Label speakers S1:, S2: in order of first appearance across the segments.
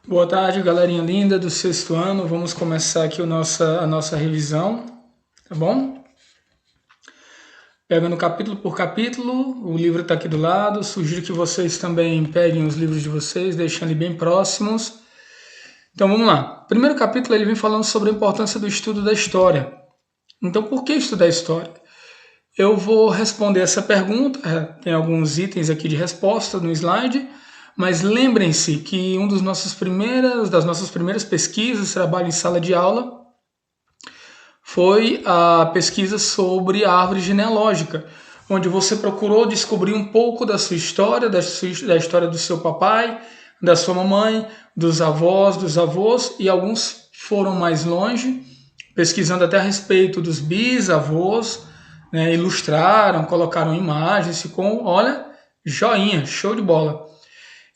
S1: Boa tarde, galerinha linda do sexto ano. Vamos começar aqui a nossa revisão, tá bom? Pegando capítulo por capítulo, o livro está aqui do lado. Sugiro que vocês também peguem os livros de vocês, deixando bem próximos. Então vamos lá. O primeiro capítulo ele vem falando sobre a importância do estudo da história. Então, por que estudar história? Eu vou responder essa pergunta. Tem alguns itens aqui de resposta no slide. Mas lembrem-se que das nossas primeiras pesquisas, trabalho em sala de aula, foi a pesquisa sobre a árvore genealógica, onde você procurou descobrir um pouco da sua história, da história do seu papai, da sua mamãe, dos avós, dos avós, e alguns foram mais longe, pesquisando até a respeito dos bisavós, né, ilustraram, colocaram imagens, ficou, olha, joinha, show de bola.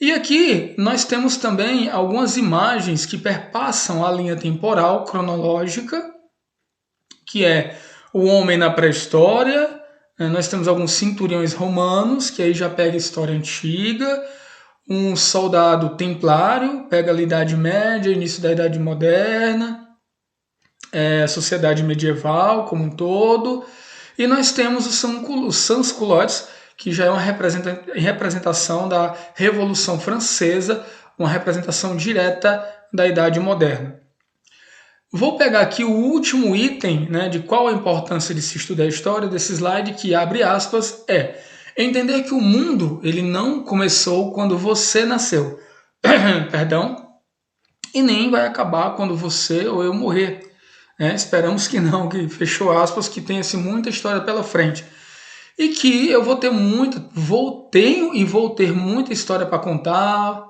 S1: E aqui nós temos também algumas imagens que perpassam a linha temporal cronológica, que é o homem na pré-história. Nós temos alguns centuriões romanos, que aí já pega a história antiga, um soldado templário, pega a Idade Média, início da Idade Moderna, a sociedade medieval como um todo, e nós temos os sans-culottes, que já é uma representação da Revolução Francesa, uma representação direta da Idade Moderna. Vou pegar aqui o último item, né, de qual a importância de se estudar a história desse slide, que abre aspas, é entender que o mundo ele não começou quando você nasceu, perdão, e nem vai acabar quando você ou eu morrer. Esperamos que não, que fechou aspas, que tenha-se muita história pela frente. E que eu vou ter vou ter muita história para contar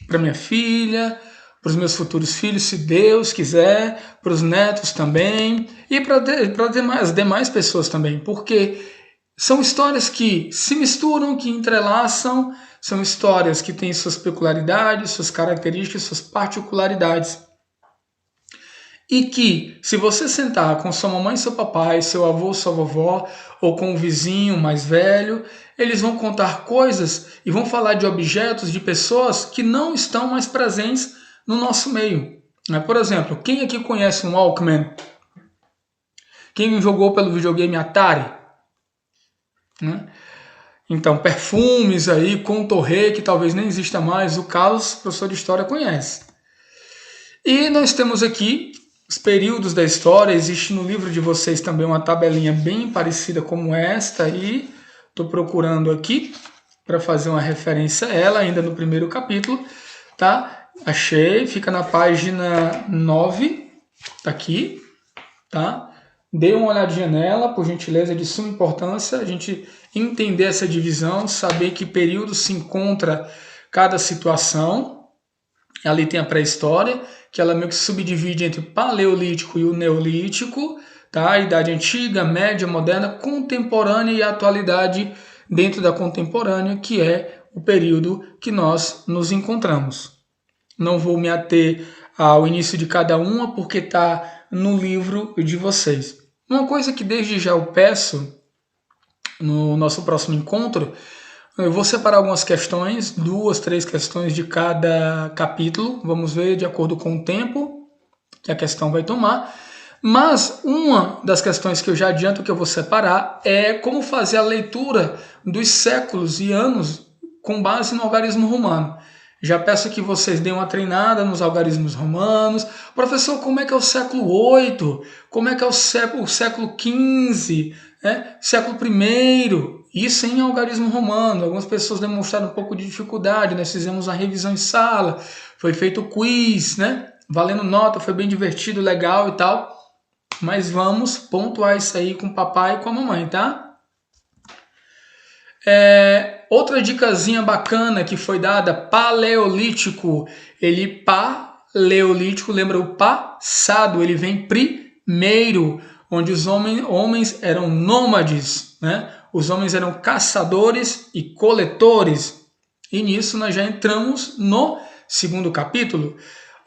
S1: para minha filha, para os meus futuros filhos, se Deus quiser, para os netos também, e para as demais pessoas também, porque são histórias que se misturam, que entrelaçam, são histórias que têm suas peculiaridades, suas características, suas particularidades. E que, se você sentar com sua mamãe, seu papai, seu avô, sua vovó, ou com um vizinho mais velho, eles vão contar coisas e vão falar de objetos, de pessoas que não estão mais presentes no nosso meio. Por exemplo, quem aqui conhece um Walkman? Quem jogou pelo videogame Atari? Então, perfumes aí, Contorré, que talvez nem exista mais, o Carlos, professor de história, conhece. E nós temos aqui os períodos da história. Existe no livro de vocês também uma tabelinha bem parecida como esta aí. Estou procurando aqui para fazer uma referência a ela, ainda no primeiro capítulo, tá? Achei, fica na página 9, tá aqui, tá? Dê uma olhadinha nela, por gentileza, é de suma importância a gente entender essa divisão, saber que período se encontra cada situação. Ali tem a pré-história, que ela meio que se subdivide entre o paleolítico e o neolítico, tá? A idade antiga, média, moderna, contemporânea e a atualidade dentro da contemporânea, que é o período que nós nos encontramos. Não vou me ater ao início de cada uma, porque está no livro de vocês. Uma coisa que desde já eu peço no nosso próximo encontro, eu vou separar algumas questões, 2, 3 questões de cada capítulo, vamos ver de acordo com o tempo que a questão vai tomar. Mas uma das questões que eu já adianto que eu vou separar é como fazer a leitura dos séculos e anos com base no algarismo romano. Já peço que vocês deem uma treinada nos algarismos romanos. Professor, como é que é o século 8? Como é que é o século 15? Século I? Isso em algarismo romano. Algumas pessoas demonstraram um pouco de dificuldade. Nós fizemos a revisão em sala, foi feito quiz, valendo nota, foi bem divertido, legal e tal. Mas vamos pontuar isso aí com o papai e com a mamãe, tá? Outra dicasinha bacana que foi dada, paleolítico. Paleolítico, lembra o passado, ele vem primeiro, onde os homens eram nômades, Os homens eram caçadores e coletores. E nisso nós já entramos no segundo capítulo,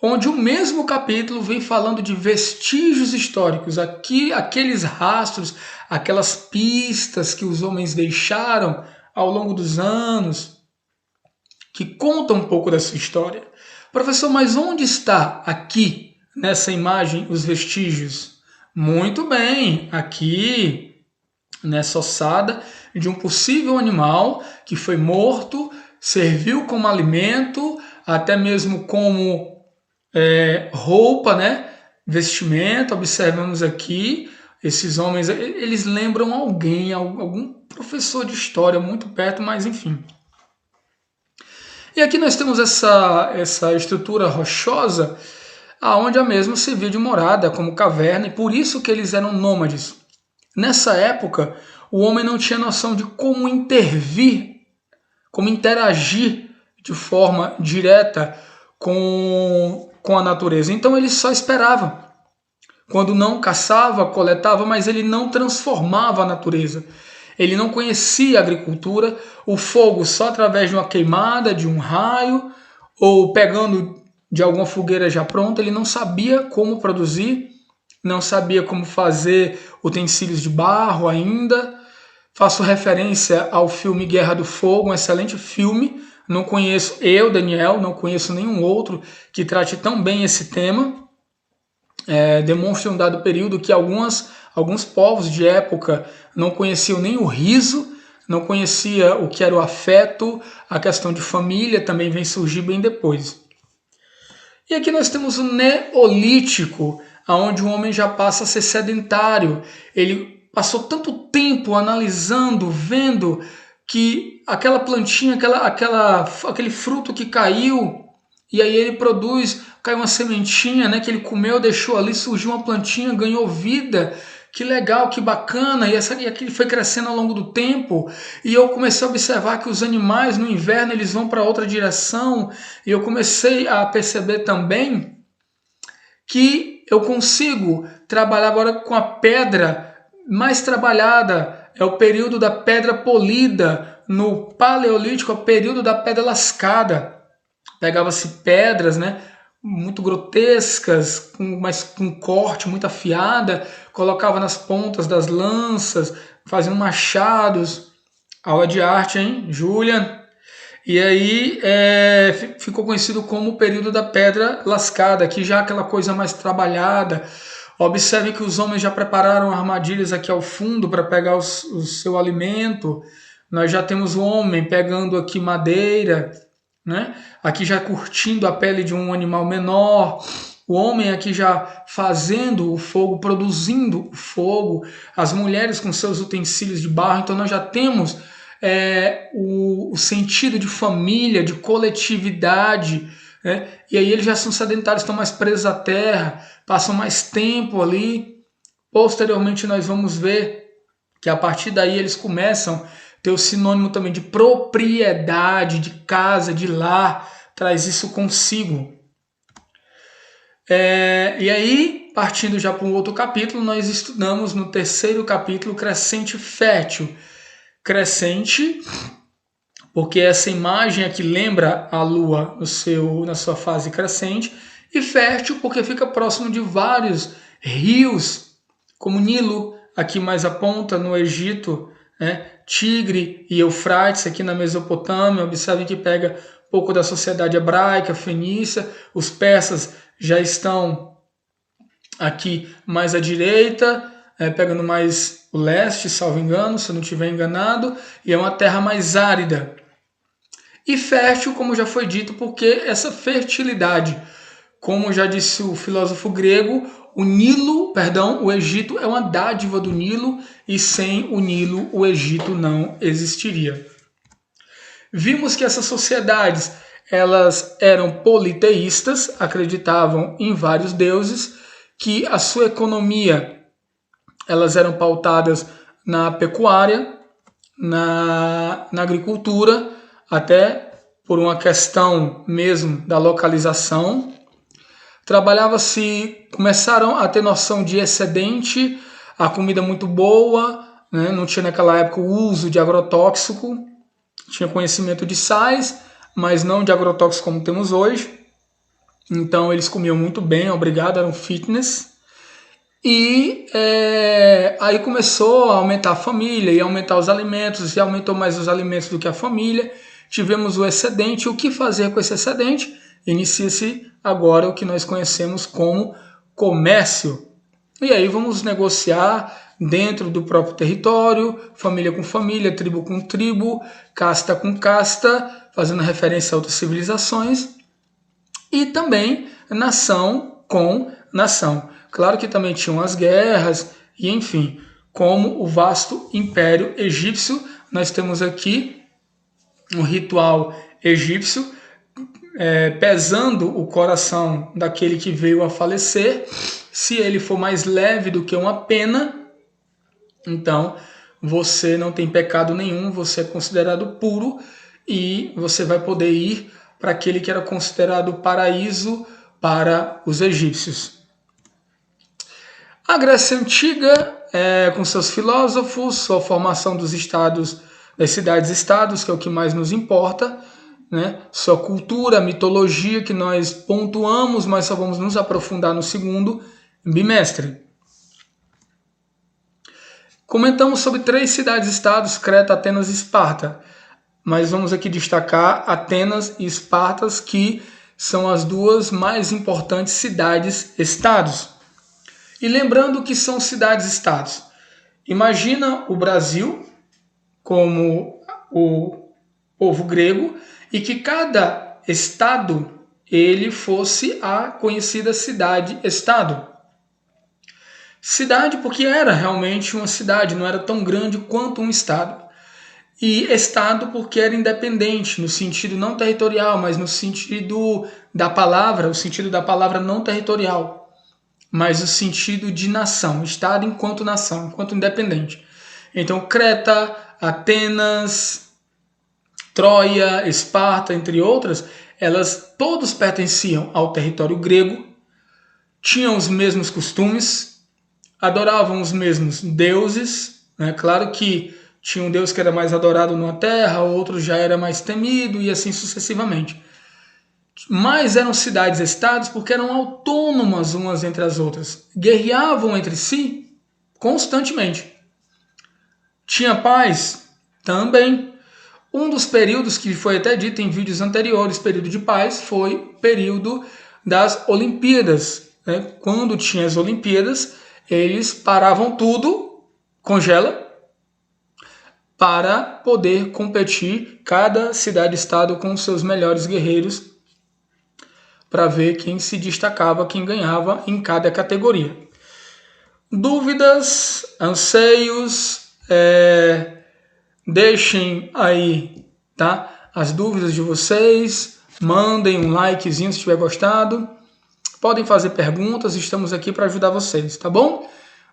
S1: onde o mesmo capítulo vem falando de vestígios históricos, aqui aqueles rastros, aquelas pistas que os homens deixaram ao longo dos anos, que contam um pouco da sua história. Professor, mas onde está aqui, nessa imagem, os vestígios? Muito bem, aqui nessa ossada de um possível animal que foi morto, serviu como alimento, até mesmo como roupa, né? Vestimenta. Observamos aqui, esses homens, eles lembram alguém, algum professor de história muito perto, mas enfim. E aqui nós temos essa estrutura rochosa, aonde a mesma servia de morada, como caverna, e por isso que eles eram nômades. Nessa época, o homem não tinha noção de como intervir, como interagir de forma direta com a natureza. Então ele só esperava. Quando não caçava, coletava, mas ele não transformava a natureza. Ele não conhecia a agricultura, o fogo só através de uma queimada, de um raio, ou pegando de alguma fogueira já pronta. Ele não sabia como produzir, não sabia como fazer utensílios de barro ainda. Faço referência ao filme Guerra do Fogo, um excelente filme. Não conheço, eu, Daniel, não conheço nenhum outro que trate tão bem esse tema. Demonstra em um dado período que alguns povos de época não conheciam nem o riso, não conhecia o que era o afeto, a questão de família também vem surgir bem depois. E aqui nós temos o Neolítico, onde o homem já passa a ser sedentário. Ele passou tanto tempo analisando, vendo que aquela plantinha, aquele fruto que caiu, e aí ele produz, caiu uma sementinha, né, que ele comeu, deixou ali, surgiu uma plantinha, ganhou vida. Que legal, que bacana, e aquilo foi crescendo ao longo do tempo, e eu comecei a observar que os animais no inverno eles vão para outra direção, e eu comecei a perceber também que eu consigo trabalhar agora com a pedra mais trabalhada, é o período da pedra polida, no Paleolítico é o período da pedra lascada. Pegava-se pedras, né, muito grotescas, mas com corte muito afiada, colocava nas pontas das lanças, fazendo machados. Aula de arte, hein, Julian? E aí ficou conhecido como o período da pedra lascada, que já aquela coisa mais trabalhada. Observe que os homens já prepararam armadilhas aqui ao fundo para pegar o seu alimento. Nós já temos o homem pegando aqui madeira, né? Aqui já curtindo a pele de um animal menor, o homem aqui já fazendo o fogo, produzindo o fogo, as mulheres com seus utensílios de barro. Então nós já temos o sentido de família, de coletividade, né? E aí eles já são sedentários, estão mais presos à terra, passam mais tempo ali. Posteriormente nós vamos ver que a partir daí eles começam a ter o sinônimo também de propriedade, de casa, de lar, traz isso consigo. E aí, partindo já para um outro capítulo, nós estudamos no terceiro capítulo crescente fértil. Crescente, porque essa imagem aqui lembra a lua na sua fase crescente, e fértil porque fica próximo de vários rios, como Nilo, aqui mais à ponta, no Egito, né? Tigre e Eufrates, aqui na Mesopotâmia. Observem que pega um pouco da sociedade hebraica, fenícia. Os persas já estão aqui mais à direita, pegando mais o leste, salvo engano, se eu não estiver enganado, e é uma terra mais árida. E fértil, como já foi dito, porque essa fertilidade, como já disse o filósofo grego, o Egito é uma dádiva do Nilo, e sem o Nilo o Egito não existiria. Vimos que essas sociedades, elas eram politeístas, acreditavam em vários deuses, que a sua economia, elas eram pautadas na pecuária, na agricultura, até por uma questão mesmo da localização. Começaram a ter noção de excedente, a comida muito boa, né? Não tinha naquela época o uso de agrotóxico, tinha conhecimento de sais, mas não de agrotóxicos como temos hoje. Então eles comiam muito bem, obrigado, eram fitness. E aí começou a aumentar a família, e aumentar os alimentos, e aumentou mais os alimentos do que a família. Tivemos o excedente. O que fazer com esse excedente? inicia-se agora o que nós conhecemos como comércio. E aí vamos negociar dentro do próprio território, família com família, tribo com tribo, casta com casta, fazendo referência a outras civilizações, e também nação com nação. Claro que também tinham as guerras, e enfim, como o vasto império egípcio, nós temos aqui um ritual egípcio, pesando o coração daquele que veio a falecer. Se ele for mais leve do que uma pena, então você não tem pecado nenhum, você é considerado puro e você vai poder ir para aquele que era considerado paraíso para os egípcios. A Grécia Antiga, com seus filósofos, sua formação dos estados, das cidades-estados, que é o que mais nos importa, né? Sua cultura, mitologia, que nós pontuamos, mas só vamos nos aprofundar no segundo bimestre. Comentamos sobre 3 cidades-estados, Creta, Atenas e Esparta, mas vamos aqui destacar Atenas e Esparta, que são as 2 mais importantes cidades-estados. E lembrando que são cidades-estados, imagina o Brasil como o povo grego e que cada estado ele fosse a conhecida cidade-estado. Cidade porque era realmente uma cidade, não era tão grande quanto um estado. E estado porque era independente, no sentido não territorial, mas no sentido da palavra, o sentido da palavra não territorial, mas o sentido de nação, estado enquanto nação, enquanto independente. Então Creta, Atenas, Troia, Esparta, entre outras, elas todos pertenciam ao território grego, tinham os mesmos costumes, adoravam os mesmos deuses, né? Claro que tinha um deus que era mais adorado na terra, outro já era mais temido e assim sucessivamente. Mas eram cidades-estados porque eram autônomas umas entre as outras, guerreavam entre si constantemente. Tinha paz? Também. Um dos períodos que foi até dito em vídeos anteriores, período de paz, foi o período das Olimpíadas. Né? Quando tinha as Olimpíadas, eles paravam tudo, congela, para poder competir cada cidade-estado com seus melhores guerreiros para ver quem se destacava, quem ganhava em cada categoria. Dúvidas, anseios, deixem aí, tá? As dúvidas de vocês, mandem um likezinho se tiver gostado. Podem fazer perguntas, estamos aqui para ajudar vocês, tá bom?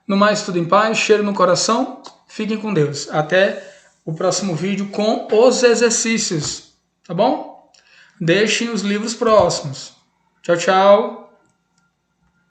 S1: No mais, tudo em paz, cheiro no coração, fiquem com Deus. Até o próximo vídeo com os exercícios, tá bom? Deixem os livros próximos. Tchau, tchau.